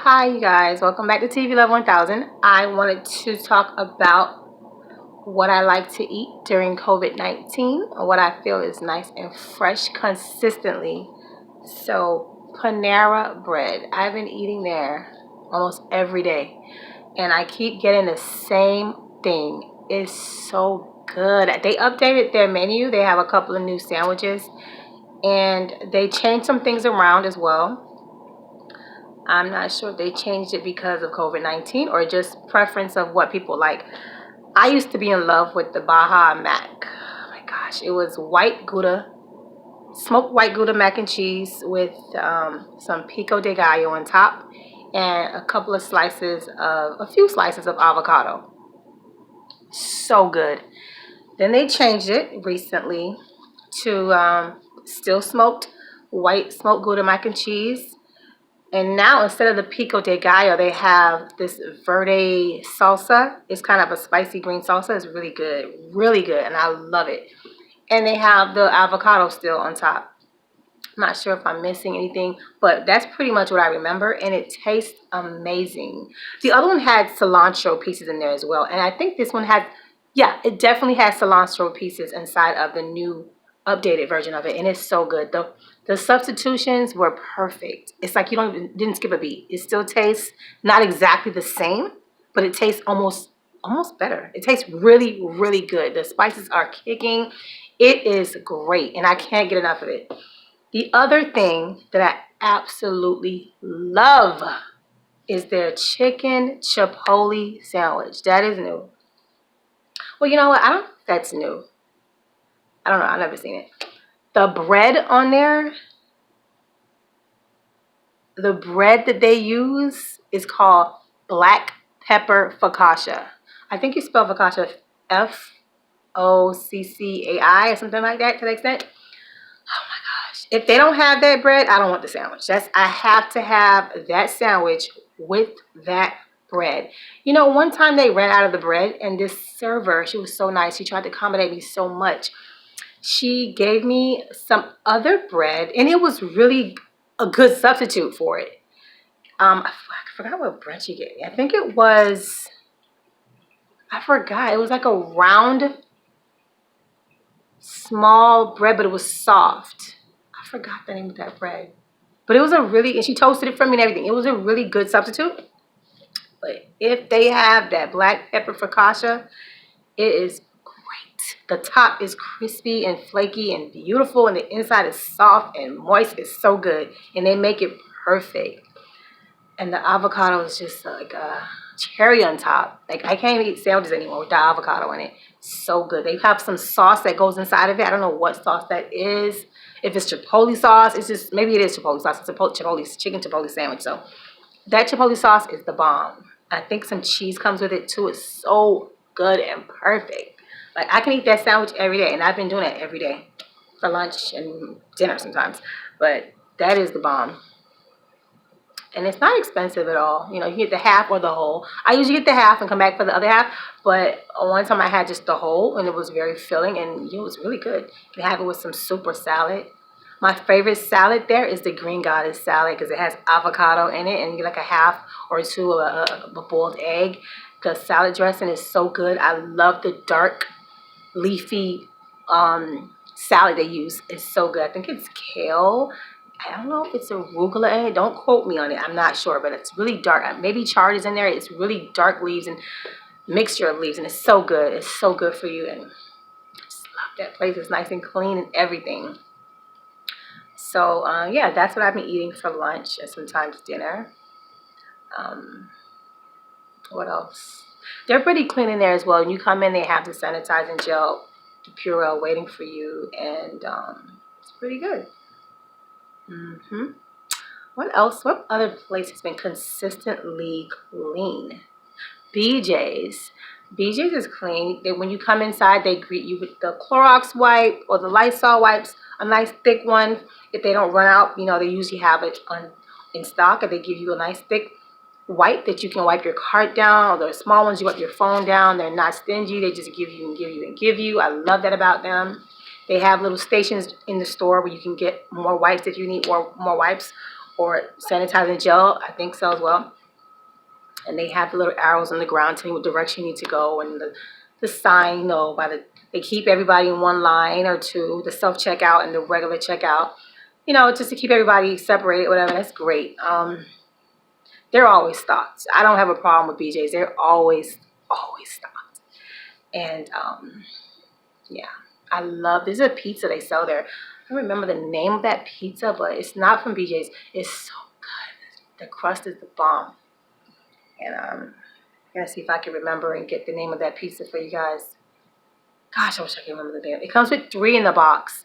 Hi, you guys. Welcome back to TV Love 1000. I wanted to talk about what I like to eat during COVID-19, what I feel is nice and fresh consistently. So, Panera bread. I've been eating there almost every day, and I keep getting the same thing. It's so good. They updated their menu, they have a couple of new sandwiches, and they changed some things around as well. I'm not sure if they changed it because of COVID-19 or just preference of what people like. I used to be in love with the Baja Mac. Oh my gosh, it was white Gouda, smoked white Gouda mac and cheese with some pico de gallo on top and a few slices of avocado. So good. Then they changed it recently to still smoked white smoked Gouda mac and cheese. And now instead of the pico de gallo, they have this verde salsa. It's kind of a spicy green salsa. It's really good, and I love it. And they have the avocado still on top. I'm not sure if I'm missing anything, but that's pretty much what I remember, and it tastes amazing. The other one had cilantro pieces in there as well, and I think this one had, yeah, it definitely has cilantro pieces inside of the new updated version of it, and it's so good. The substitutions were perfect. It's like you didn't skip a beat. It still tastes not exactly the same, but it tastes almost better. It tastes really good. The spices are kicking. It is great, and I can't get enough of it. The other thing that I absolutely love is their chicken chipotle sandwich. That is new. Well, you know what? I don't know if that's new. I don't know. I've never seen it. The bread on there, the bread that they use is called black pepper focaccia. I think you spell focaccia Foccai or something like that to the extent. Oh my gosh. If they don't have that bread, I don't want the sandwich. I have to have that sandwich with that bread. You know, one time they ran out of the bread and this server, she was so nice. She tried to accommodate me so much. She gave me some other bread and it was really a good substitute for it. I forgot what bread she gave me. I forgot. It was like a round, small bread, but it was soft. I forgot the name of that bread. But it was and she toasted it for me and everything. It was a really good substitute. But if they have that black pepper focaccia, it is great. The top is crispy and flaky and beautiful, and the inside is soft and moist. It's so good. And they make it perfect. And the avocado is just like a cherry on top. Like, I can't even eat sandwiches anymore with the avocado in it. So good. They have some sauce that goes inside of it. I don't know what sauce that is. If it's chipotle sauce, maybe it is chipotle sauce. It's a chicken chipotle sandwich. So that chipotle sauce is the bomb. I think some cheese comes with it too. It's so good and perfect. Like, I can eat that sandwich every day, and I've been doing it every day for lunch and dinner sometimes. But that is the bomb. And it's not expensive at all. You know, you get the half or the whole. I usually get the half and come back for the other half. But one time I had just the whole, and it was very filling, and it was really good. You can have it with some soup or salad. My favorite salad there is the Green Goddess salad because it has avocado in it, and you get like a half or two of a boiled egg. The salad dressing is so good. I love the dark, leafy salad they use. It's so good. I think it's kale. I don't know if it's arugula in it. Don't quote me on it. I'm not sure, but it's really dark. Maybe chard is in there. It's really dark leaves and mixture of leaves, and it's so good. It's so good for you, and I just love that place. It's nice and clean and everything. So yeah, that's what I've been eating for lunch and sometimes dinner. Um, what else? They're pretty clean in there as well. When you come in, they have the sanitizing gel, the Purell waiting for you, and it's pretty good. What else? What other place has been consistently clean? BJ's. BJ's is clean. When you come inside, they greet you with the Clorox wipe or the Lysol wipes, a nice thick one. If they don't run out, you know, they usually have it in stock, and they give you a nice thick wipe that you can wipe your cart down, or the small ones you wipe your phone down. They're not stingy. They just give you and give you and give you. I love that about them. They have little stations in the store where you can get more wipes if you need more wipes, or sanitizing gel, I think so as well. And they have the little arrows on the ground telling you what direction you need to go, and the sign, they keep everybody in one line or two, the self checkout and the regular checkout, just to keep everybody separated, whatever. That's great. They're always stocked. I don't have a problem with BJ's. They're always stocked. And yeah, I love. There's a pizza they sell there. I don't remember the name of that pizza, but it's not from BJ's. It's so good. The crust is the bomb. And I'm gonna see if I can remember and get the name of that pizza for you guys. Gosh, I wish I could remember the name. It comes with 3 in the box.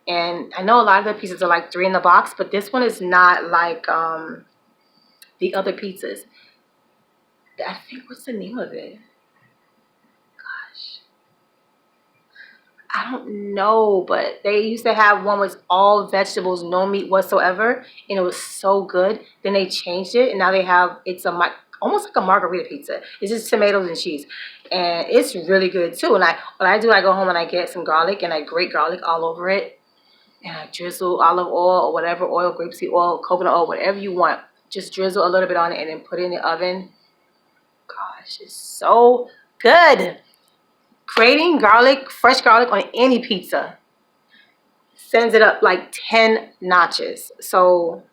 And I know a lot of the pizzas are like 3 in the box, but this one is not like the other pizzas. I think, what's the name of it? Gosh, I don't know, but they used to have one with all vegetables, no meat whatsoever, and it was so good. Then they changed it, and now they have, almost like a margarita pizza. It's just tomatoes and cheese, and it's really good too. And what I do, I go home and I get some garlic, and I grate garlic all over it, and I drizzle olive oil or whatever oil, grapeseed oil, coconut oil, whatever you want. Just drizzle a little bit on it and then put it in the oven. Gosh, it's so good. Grating garlic, fresh garlic on any pizza sends it up like 10 notches. So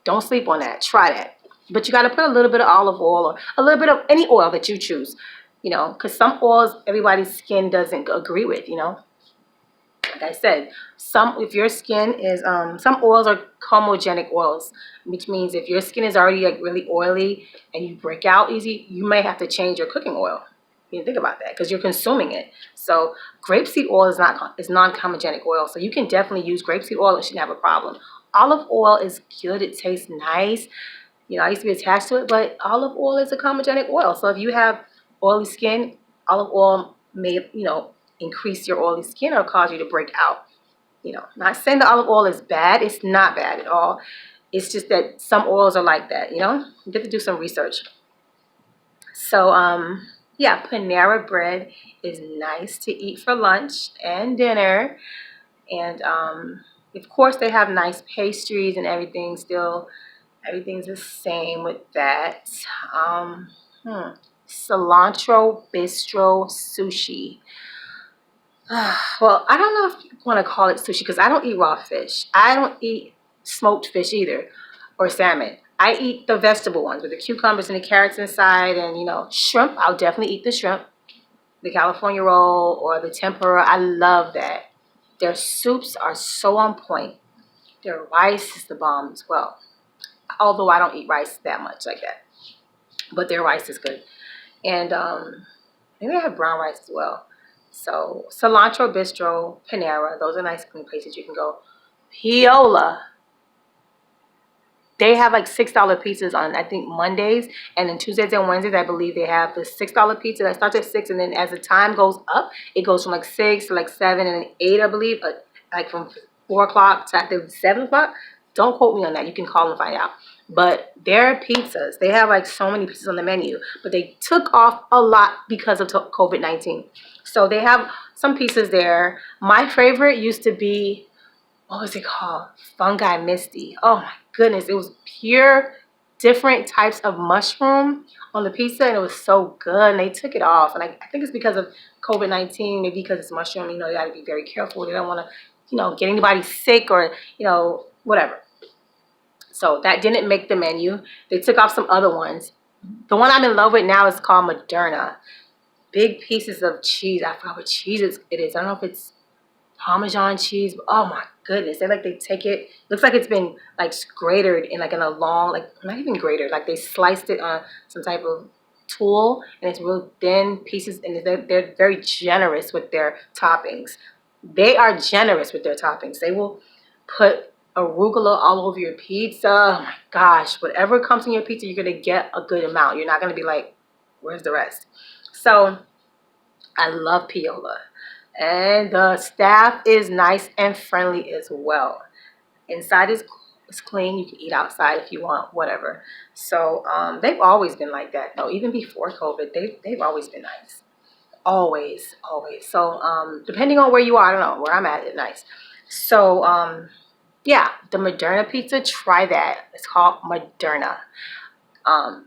don't sleep on that. Try that. But you got to put a little bit of olive oil or a little bit of any oil that you choose, because some oils everybody's skin doesn't agree with, Like I said, if your skin is, some oils are comedogenic oils, which means if your skin is already like really oily and you break out easy, you may have to change your cooking oil. You think about that because you're consuming it. So grapeseed oil is non-comedogenic oil, so you can definitely use grapeseed oil. It shouldn't have a problem. Olive oil is good. It tastes nice. I used to be attached to it, but olive oil is a comedogenic oil. So if you have oily skin, olive oil may, increase your oily skin or cause you to break out. Not saying the olive oil is bad. It's not bad at all. It's just that some oils are like that, You have to do some research. So, yeah, Panera bread is nice to eat for lunch and dinner. And, of course, they have nice pastries and everything still. Everything's the same with that. Cilantro Bistro Sushi. Well, I don't know if you want to call it sushi because I don't eat raw fish. I don't eat smoked fish either, or salmon. I eat the vegetable ones with the cucumbers and the carrots inside, and shrimp. I'll definitely eat the shrimp, the California roll or the tempura. I love that. Their soups are so on point. Their rice is the bomb as well. Although I don't eat rice that much like that, but their rice is good. And maybe they have brown rice as well. So Cilantro Bistro, Panera, those are nice clean places you can go. Piola, they have like $6 pizzas on, I think, Mondays, and then Tuesdays and Wednesdays, I believe they have the $6 pizza that starts at 6, and then as the time goes up, it goes from like 6 to like 7 and then 8, I believe, like from 4 o'clock to I think 7 o'clock. Don't quote me on that. You can call and find out. But their pizzas, they have like so many pizzas on the menu, but they took off a lot because of COVID-19. So they have some pizzas there. My favorite used to be, what was it called? Fungi Misty. Oh my goodness. It was pure different types of mushroom on the pizza, and it was so good. And they took it off. And I think it's because of COVID-19, maybe because it's mushroom, you got to be very careful. They don't want to, get anybody sick or, whatever. So that didn't make the menu. They took off some other ones. The one I'm in love with now is called Moderna. Big pieces of cheese. I forgot what cheese it is. I don't know if it's Parmesan cheese. But oh my goodness. They take it. Looks like it's been like grated in a long, not even grated. Like they sliced it on some type of tool, and it's real thin pieces, and they're very generous with their toppings. They are generous with their toppings. They will put arugula all over your pizza. Oh my gosh, whatever comes in your pizza, you're gonna get a good amount. You're not gonna be like, where's the rest? So I love Piola, and the staff is nice and friendly as well. Inside is clean. You can eat outside if you want, whatever. So they've always been like that though. Even before COVID, they've always been nice. Always. So depending on where you are, I don't know where I'm at, it's nice. So Yeah, the Moderna pizza, try that. It's called Moderna.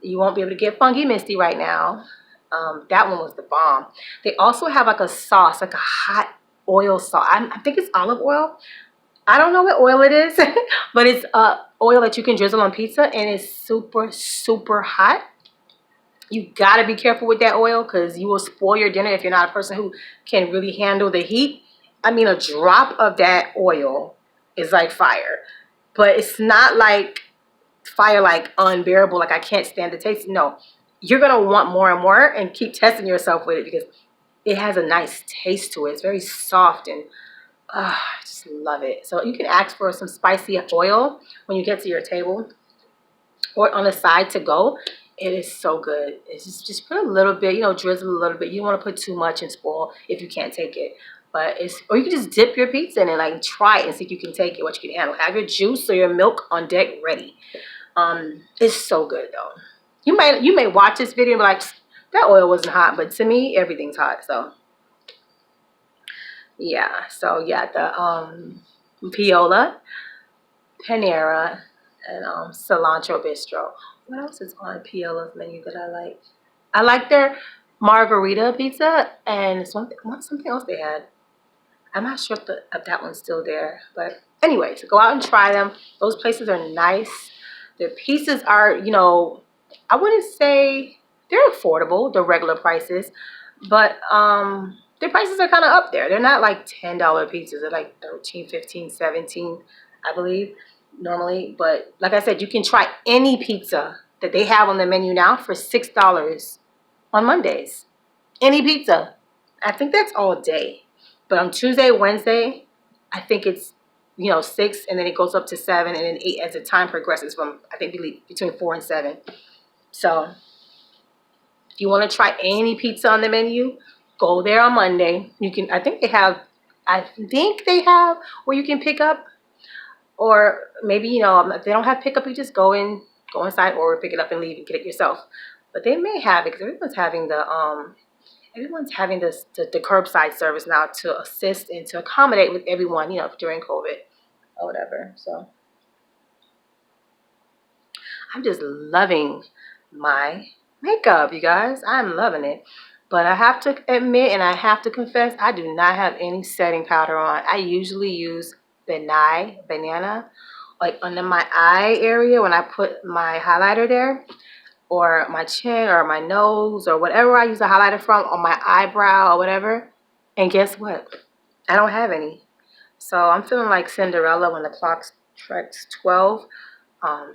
You won't be able to get Funky Misty right now. That one was the bomb. They also have like a sauce, like a hot oil sauce. I think it's olive oil. I don't know what oil it is, but it's oil that you can drizzle on pizza, and it's super, super hot. You gotta be careful with that oil because you will spoil your dinner if you're not a person who can really handle the heat. I mean, a drop of that oil is like fire, but it's not like fire like unbearable, like I can't stand the taste. No, you're gonna want more and more and keep testing yourself with it because it has a nice taste to it. It's very soft and I just love it. So you can ask for some spicy oil when you get to your table or on the side to go. It is so good. It's just put a little bit, drizzle a little bit. You don't want to put too much and spoil if you can't take it. But or you can just dip your pizza in and like try it and see if you can take it, what you can handle. Have your juice or your milk on deck ready. It's so good though. You may watch this video and be like, that oil wasn't hot, but to me, everything's hot. So yeah. So yeah, the Piola, Panera, and Cilantro Bistro. What else is on Piola's menu that I like? I like their margarita pizza and something else they had. I'm not sure if that one's still there, but anyway, so go out and try them. Those places are nice. Their pieces are, I wouldn't say they're affordable, the regular prices, but their prices are kind of up there. They're not like $10 pizzas. They're like 13, 15, 17, I believe, normally. But like I said, you can try any pizza that they have on the menu now for $6 on Mondays. Any pizza. I think that's all day. But on Tuesday, Wednesday, I think it's, 6, and then it goes up to 7, and then 8 as the time progresses from, I think, between 4 and 7. So if you want to try any pizza on the menu, go there on Monday. I think they have where you can pick up, or maybe, if they don't have pickup, you just go inside or pick it up and leave and get it yourself. But they may have it because everyone's having the curbside service now to assist and to accommodate with everyone, during COVID or whatever. So I'm just loving my makeup, you guys. I'm loving it. But I have to admit and I have to confess, I do not have any setting powder on. I usually use banana, like under my eye area when I put my highlighter there, or my chin or my nose or whatever I use a highlighter from, on my eyebrow or whatever. And guess what? I don't have any. So I'm feeling like Cinderella when the clock strikes 12. I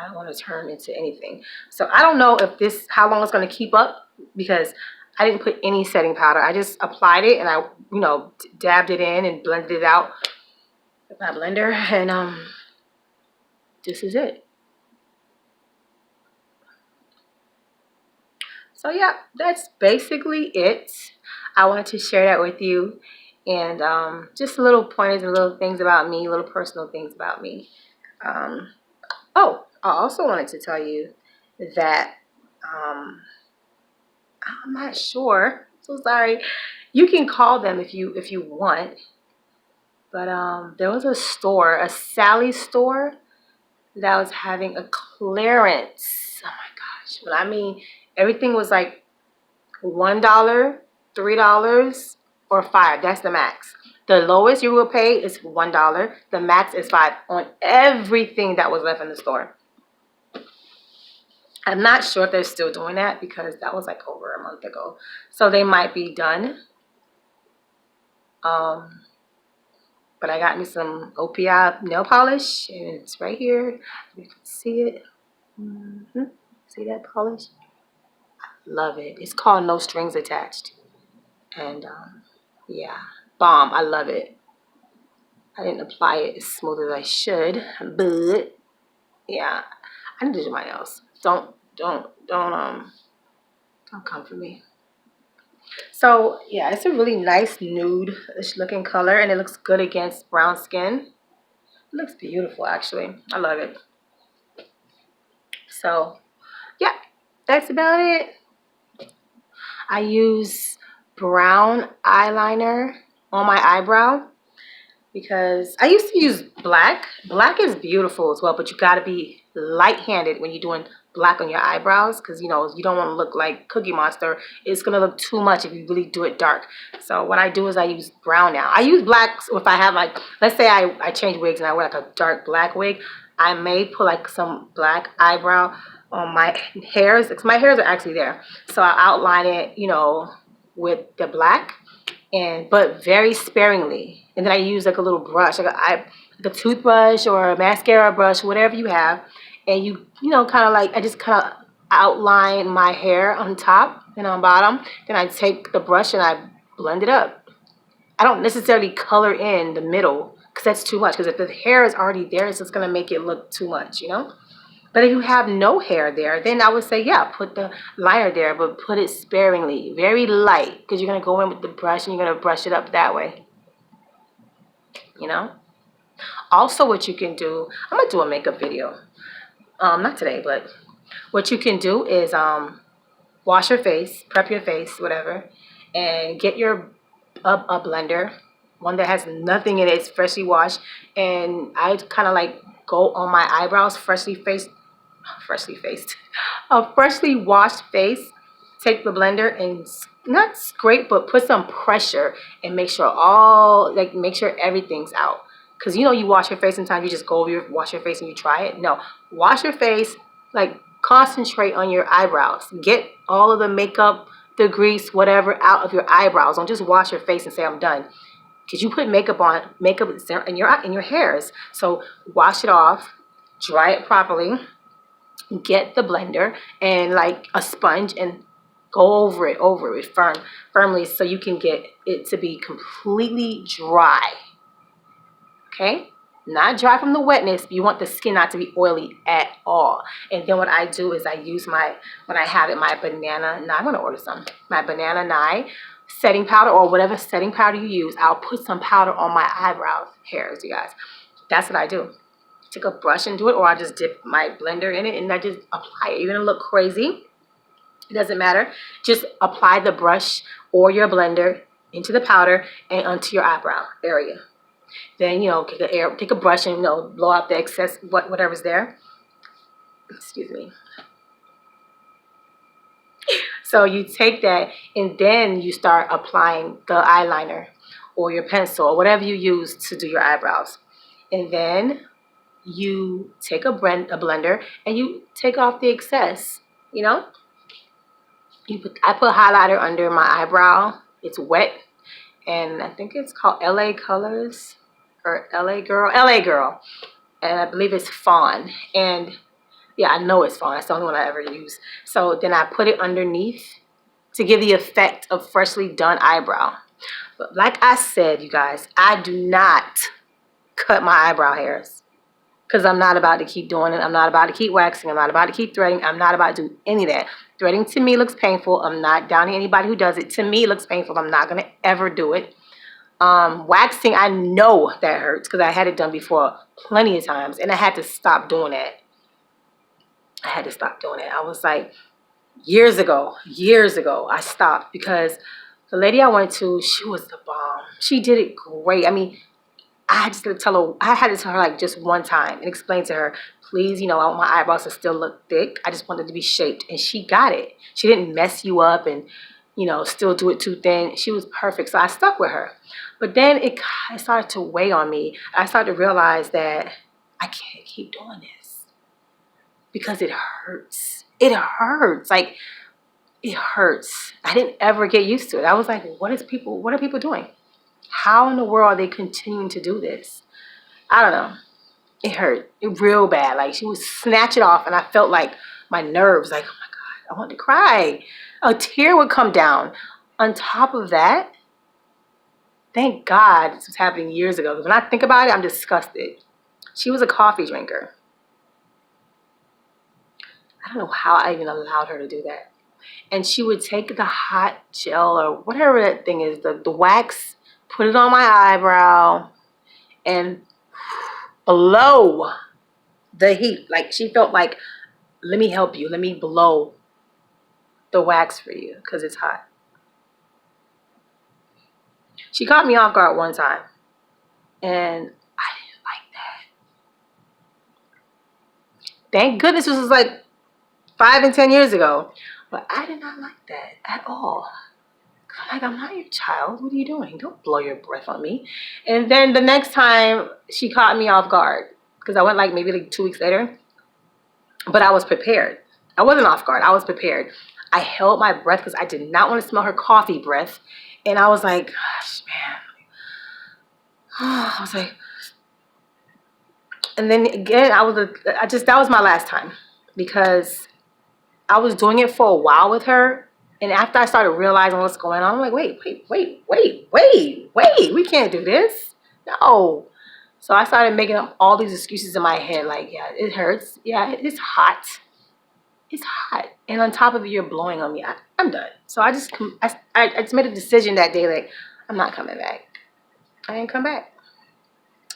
don't want to turn into anything. So I don't know how long it's going to keep up because I didn't put any setting powder. I just applied it and I, dabbed it in and blended it out with my blender. And this is it. So yeah, that's basically it. I wanted to share that with you, and just little pointers and little things about me, little personal things about me. I also wanted to tell you that I'm not sure. So sorry. You can call them if you want, but there was a store, a Sally store, that was having a clearance. Oh my gosh! But I mean, everything was like $1, $3, or $5. That's the max. The lowest you will pay is $1. The max is $5 on everything that was left in the store. I'm not sure if they're still doing that because that was like over a month ago. So they might be done. But I got me some OPI nail polish, and it's right here. You can see it. See that polish? Love it. It's called No Strings Attached. And yeah, bomb. I love it. I didn't apply it as smooth as I should, but yeah, I need to do my nails. Don't come for me. So yeah, it's a really nice nude-ish looking color, and it looks good against brown skin. It looks beautiful, actually. I love it. So yeah, that's about it. I use brown eyeliner on my eyebrow. because I used to use black. Black is beautiful as well, but you got to be light-handed when you're doing black on your eyebrows, because you know you don't want to look like Cookie Monster. It's gonna look too much if you really do it dark. So what I do is I use brown now. I use black if I have, like, let's say I change wigs and I wear like a dark black wig. I may put like some black eyebrow on my hairs, because my hairs are actually there. So I outline it, you know, with the black, and but very sparingly. And then I use like a little brush, like a toothbrush or a mascara brush, whatever you have, and you know, kind of like, I just kind of outline my hair on top and on bottom. Then I take the brush and I blend it up. I don't necessarily color in the middle, because that's too much. Because if the hair is already there, it's just gonna make it look too much, you know. But if you have no hair there, then I would say, yeah, put the liner there, but put it sparingly, very light, because you're going to go in with the brush and you're going to brush it up that way, you know? Also, what you can do, I'm going to do a makeup video. Not today, but what you can do is wash your face, prep your face, whatever, and get your a blender, one that has nothing in it, it's freshly washed, and I kind of like go on my eyebrows, freshly faced, a freshly washed face. Take the blender and not scrape, but put some pressure and make sure make sure everything's out. Because you know, you wash your face, sometimes you just go over wash your face and you try it. No, wash your face, like concentrate on your eyebrows. Get all of the makeup, the grease, whatever out of your eyebrows. Don't just wash your face and say I'm done. Because you put makeup in your hairs. So wash it off, dry it properly, get the blender and like a sponge and go over it firmly, so you can get it to be completely dry. Okay, not dry from the wetness, but you want the skin not to be oily at all. And then what I do is I use my banana, now I'm gonna order some, my banana nye setting powder, or whatever setting powder you use. I'll put some powder on my eyebrow hairs, you guys. That's what I do. Take a brush and do it, or I just dip my blender in it and I just apply it. You're gonna look crazy. It doesn't matter. Just apply the brush or your blender into the powder and onto your eyebrow area. Then, you know, take a brush and, you know, blow out the excess, whatever's there. Excuse me. So you take that and then you start applying the eyeliner or your pencil or whatever you use to do your eyebrows. And then you take a blender and you take off the excess, you know. I put highlighter under my eyebrow. It's wet, and I think it's called LA Colors or LA Girl, and I believe it's Fawn. And yeah, I know it's Fawn. That's the only one I ever use. So then I put it underneath to give the effect of freshly done eyebrow. But like I said, you guys, I do not cut my eyebrow hairs, because I'm not about to keep doing it. I'm not about to keep waxing. I'm not about to keep threading. I'm not about to do any of that. Threading to me looks painful. I'm not downing anybody who does it. To me, it looks painful. I'm not going to ever do it. Waxing, I know that hurts, because I had it done before plenty of times, and I had to stop doing it. I was like, years ago, I stopped, because the lady I went to, she was the bomb. She did it great. I mean, I had to tell her like just one time and explain to her, please, you know, I want my eyebrows to still look thick. I just wanted to be shaped. And she got it. She didn't mess you up and, you know, still do it too thin. She was perfect. So I stuck with her. But then it started to weigh on me. I started to realize that I can't keep doing this, because it hurts. It hurts. Like, it hurts. I didn't ever get used to it. I was like, what are people doing? How in the world are they continuing to do this? I don't know. It hurt. It real bad. Like, she would snatch it off, and I felt like my nerves, like, oh my God, I want to cry. A tear would come down. On top of that, thank God this was happening years ago, because when I think about it, I'm disgusted. She was a coffee drinker. I don't know how I even allowed her to do that. And she would take the hot gel or whatever that thing is, the wax, put it on my eyebrow and blow the heat. Like, she felt like, let me help you. Let me blow the wax for you, because it's hot. She caught me off guard one time. And I didn't like that. Thank goodness this was like 5 and 10 years ago. But I did not like that at all. I'm like, I'm not your child. What are you doing? Don't blow your breath on me. And then the next time she caught me off guard because I went like maybe like 2 weeks later. But I was prepared. I wasn't off guard. I was prepared. I held my breath because I did not want to smell her coffee breath. And I was like, gosh, man. I was like, and then again, that was my last time because I was doing it for a while with her. And after I started realizing what's going on, I'm like, wait, we can't do this. No. So I started making up all these excuses in my head, like, yeah, it hurts. Yeah, it's hot. It's hot. And on top of it, you're blowing on me. I'm done. So I just made a decision that day, like, I'm not coming back. I didn't come back.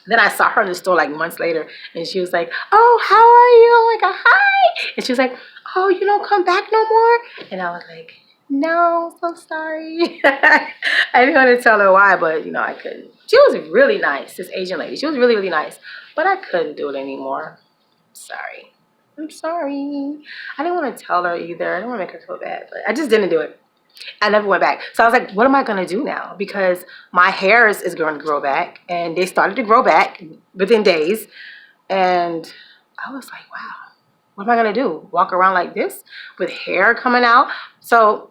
Then I saw her in the store like months later, and she was like, oh, how are you? I'm like, hi. And she was like, oh, you don't come back no more? And I was like, no, so sorry. I didn't want to tell her why, but, you know, I couldn't. She was really nice, this Asian lady. She was really, really nice. But I couldn't do it anymore. Sorry. I'm sorry. I didn't want to tell her either. I didn't want to make her feel bad, but I just didn't do it. I never went back. So I was like, what am I going to do now? Because my hair is going to grow back. And they started to grow back within days. And I was like, wow, what am I going to do? Walk around like this with hair coming out? So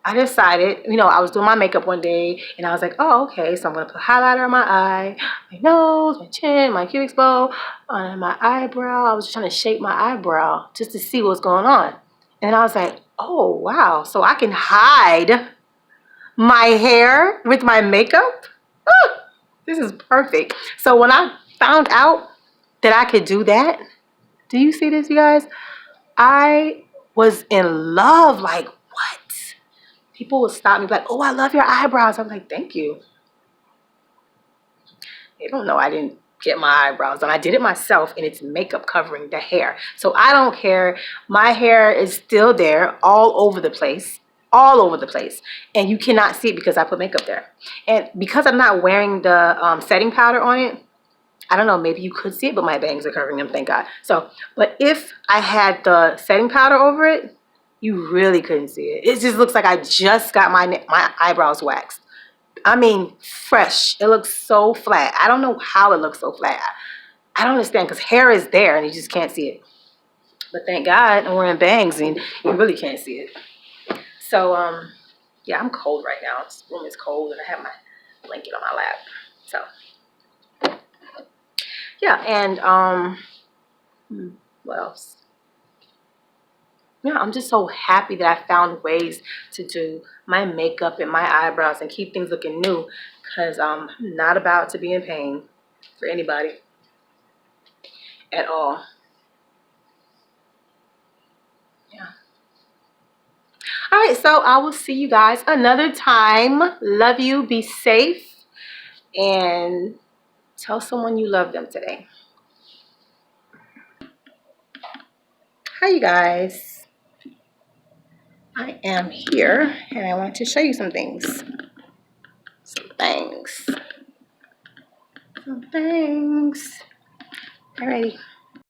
I decided, you know, I was doing my makeup one day. And I was like, oh, okay. So I'm going to put highlighter on my eye, my nose, my chin, my cubic bow, on my eyebrow. I was just trying to shape my eyebrow just to see what's going on. And I was like, oh, wow. So I can hide my hair with my makeup? This is perfect. So when I found out that I could do that, do you see this, you guys? I was in love. Like, what? People would stop me like, oh, I love your eyebrows. I'm like, thank you. They don't know I didn't get my eyebrows done. I did it myself, and it's makeup covering the hair. So I don't care. My hair is still there all over the place. All over the place. And you cannot see it because I put makeup there. And because I'm not wearing the setting powder on it, I don't know, maybe you could see it, but my bangs are covering them, thank God. So, but if I had the setting powder over it, you really couldn't see it. It just looks like I just got my eyebrows waxed. I mean, fresh. It looks so flat. I don't know how it looks so flat. I don't understand because hair is there and you just can't see it. But thank God I'm wearing bangs and you really can't see it. So, yeah, I'm cold right now. This room is cold and I have my blanket on my lap. So, yeah, and what else? Yeah, I'm just so happy that I found ways to do my makeup and my eyebrows and keep things looking new because I'm not about to be in pain for anybody at all. Yeah. All right, so I will see you guys another time. Love you. Be safe. And tell someone you love them today. Hi, you guys. I am here, and I want to show you some things. Some things. Alrighty.